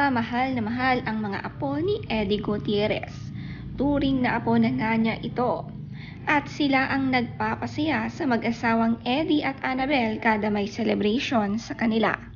mahal na mahal ang mga apo ni Eddie Gutierrez. Turing na apo na nga niya ito. At sila ang nagpapasaya sa mag-asawang Eddie at Annabel kada may celebration sa kanila.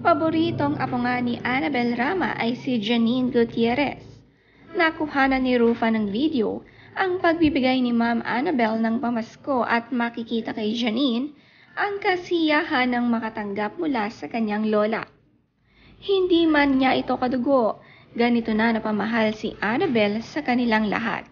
Paboritong apo nga ni Annabel Rama ay si Janine Gutierrez. Nakuhanan ni Rufa ng video ang pagbibigay ni Ma'am Annabel ng pamasko at makikita kay Janine ang kasiyahan ng makatanggap mula sa kanyang lola. Hindi man niya ito kadugo, ganito na napamahal si Annabel sa kanilang lahat.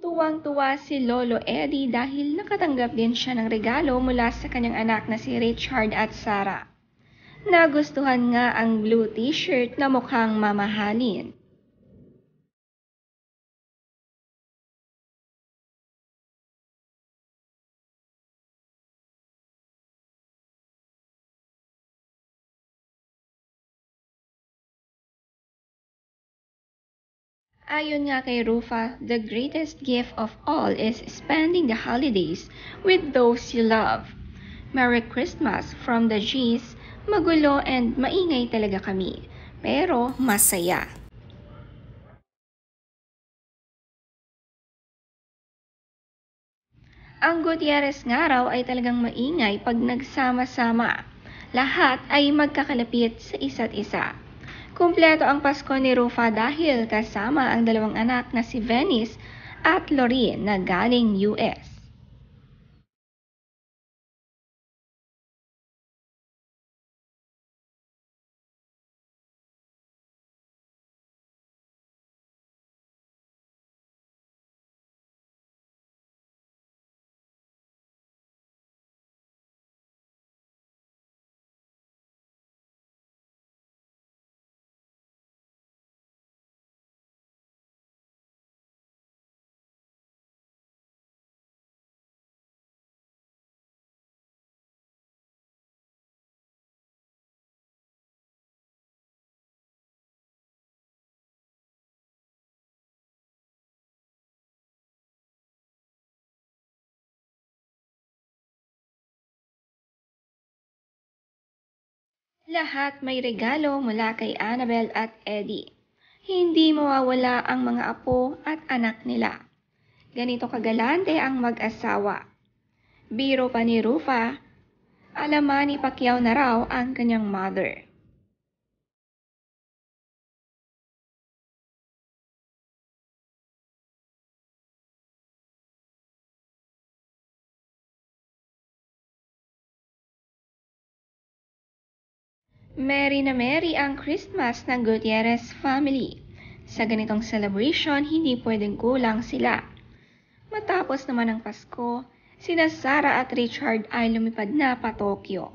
Tuwang-tuwa si Lolo Eddie dahil nakatanggap din siya ng regalo mula sa kanyang anak na si Richard at Sarah. Nagustuhan nga ang blue t-shirt na mukhang mamahalin. Ayon nga kay Rufa, the greatest gift of all is spending the holidays with those you love. Merry Christmas from the G's, magulo and maingay talaga kami, pero masaya. Ang Gutierrez nga raw ay talagang maingay pag nagsama-sama. Lahat ay magkakalapit sa isa't isa. Kumpleto ang Pasko ni Rufa dahil kasama ang dalawang anak na si Venice at Lorene na galing US. Lahat may regalo mula kay Annabel at Eddie. Hindi mawawala ang mga apo at anak nila. Ganito kagalante ang mag-asawa. Biro pa ni Rufa, alaman ni Pacquiao na raw ang kanyang mother. Merry na merry ang Christmas ng Gutierrez family. Sa ganitong celebration, hindi pwedeng kulang sila. Matapos naman ang Pasko, sina Sarah at Richard ay lumipad na pa Tokyo.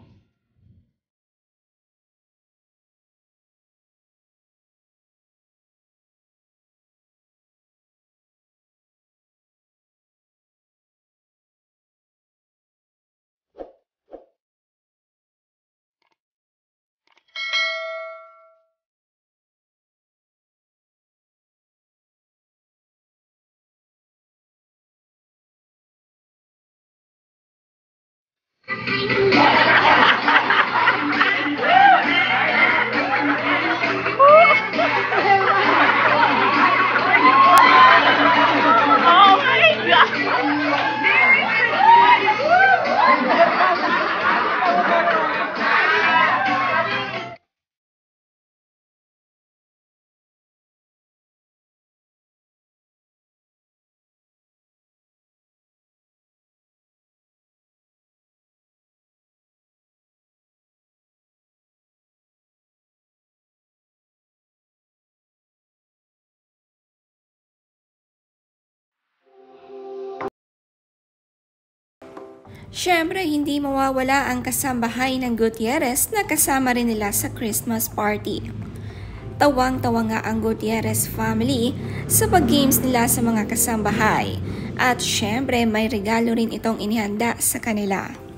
Siyempre, hindi mawawala ang kasambahay ng Gutierrez na kasama rin nila sa Christmas party. Tawang-tawa nga ang Gutierrez family sa pag-games nila sa mga kasambahay. At syempre, may regalo rin itong inihanda sa kanila.